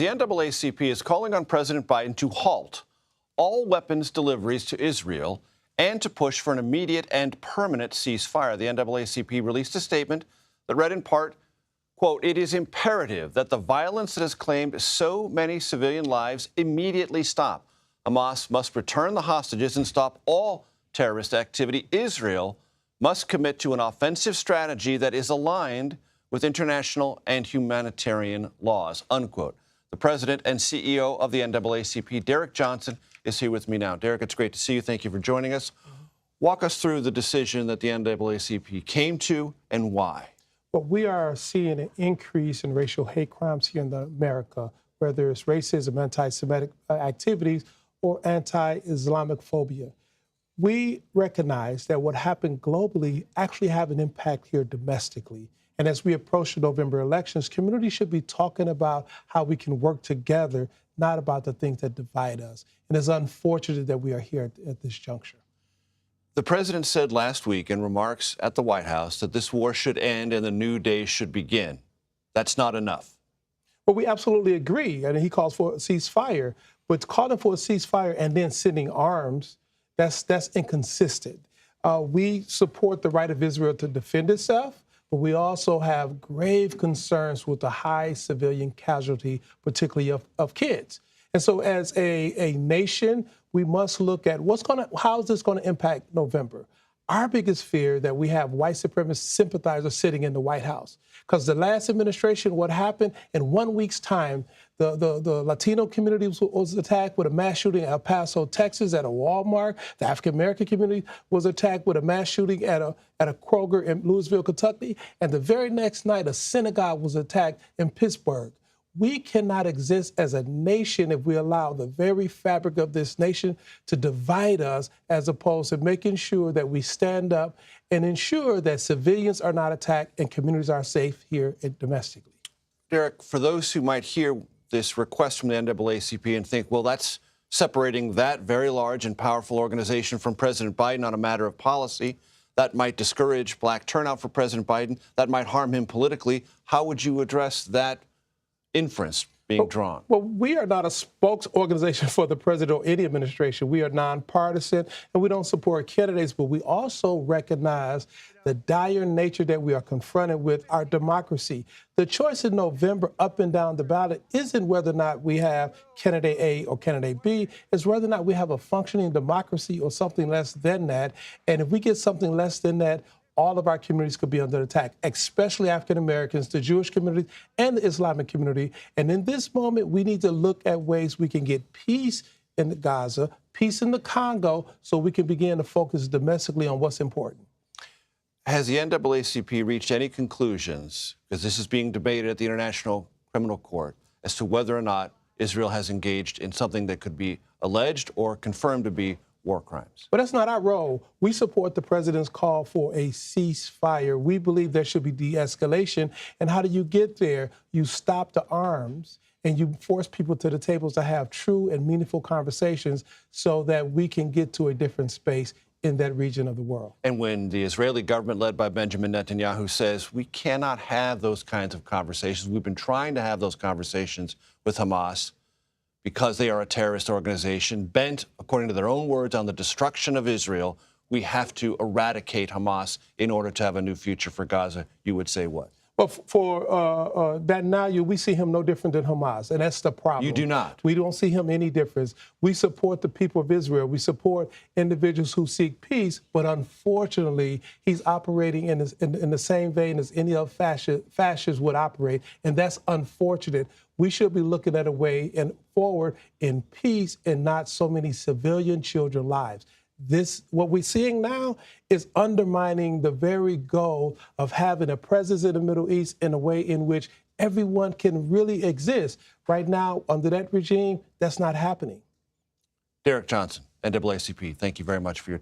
The NAACP is calling on President Biden to halt all weapons deliveries to Israel and to push for an immediate and permanent ceasefire. The NAACP released a statement that read in part, quote, "It is imperative that the violence that has claimed so many civilian lives immediately stop. Hamas must return the hostages and stop all terrorist activity. Israel must commit to an offensive strategy that is aligned with international and humanitarian laws," unquote. The president and CEO of the NAACP, Derrick Johnson, is here with me now. Derrick, it's great to see you. Thank you for joining us. Walk us through the decision that the NAACP came to and why. Well, we are seeing an increase in racial hate crimes here in America, whether it's racism, anti-Semitic activities, or anti-Islamic phobia. We recognize that what happened globally actually have an impact here domestically. And as we approach the November elections, communities should be talking about how we can work together, not about the things that divide us. And it's unfortunate that we are here at this juncture. The president said last week in remarks at the White House that this war should end and the new day should begin. That's not enough. Well, we absolutely agree. And he calls for a ceasefire. But calling for a ceasefire and then sending arms, that's inconsistent. We support the right of Israel to defend itself, but we also have grave concerns with the high civilian casualty, particularly of kids. And so as a nation, we must look at how is this going to impact November? Our biggest fear that we have white supremacist sympathizers sitting in the White House. Because the last administration, what happened in 1 week's time, the Latino community was attacked with a mass shooting in El Paso, Texas at a Walmart. The African-American community was attacked with a mass shooting at a Kroger in Louisville, Kentucky. And the very next night, a synagogue was attacked in Pittsburgh. We cannot exist as a nation if we allow the very fabric of this nation to divide us, as opposed to making sure that we stand up and ensure that civilians are not attacked and communities are safe here domestically. Derrick, for those who might hear this request from the NAACP and think, well, that's separating that very large and powerful organization from President Biden on a matter of policy, that might discourage black turnout for President Biden, that might harm him politically. How would you address that inference being drawn? Well, we are not a spokes organization for the president or any administration. We are nonpartisan and we don't support candidates, but we also recognize the dire nature that we are confronted with our democracy. The choice in November up and down the ballot isn't whether or not we have candidate A or candidate B, it's whether or not we have a functioning democracy or something less than that. And if we get something less than that, all of our communities could be under attack, especially African Americans, the Jewish community, and the Islamic community. And in this moment, we need to look at ways we can get peace in Gaza, peace in the Congo, so we can begin to focus domestically on what's important. Has the NAACP reached any conclusions, because this is being debated at the International Criminal Court, as to whether or not Israel has engaged in something that could be alleged or confirmed to be war crimes? But that's not our role. We support the president's call for a ceasefire. We believe there should be de-escalation. And how do you get there? You stop the arms and you force people to the tables to have true and meaningful conversations so that we can get to a different space in that region of the world. And when the Israeli government led by Benjamin Netanyahu says we cannot have those kinds of conversations, we've been trying to have those conversations with Hamas, because they are a terrorist organization bent, according to their own words, on the destruction of Israel, we have to eradicate Hamas in order to have a new future for Gaza. You would say what? Well, for Netanyahu, we see him no different than Hamas, and that's the problem. You do not? We don't see him any difference. We support the people of Israel. We support individuals who seek peace, but unfortunately, he's operating in the same vein as any other fascists would operate, and that's unfortunate. We should be looking at a way forward in peace and not so many civilian children's lives. What we're seeing now is undermining the very goal of having a presence in the Middle East in a way in which everyone can really exist. Right now, under that regime, that's not happening. Derrick Johnson, NAACP, thank you very much for your time.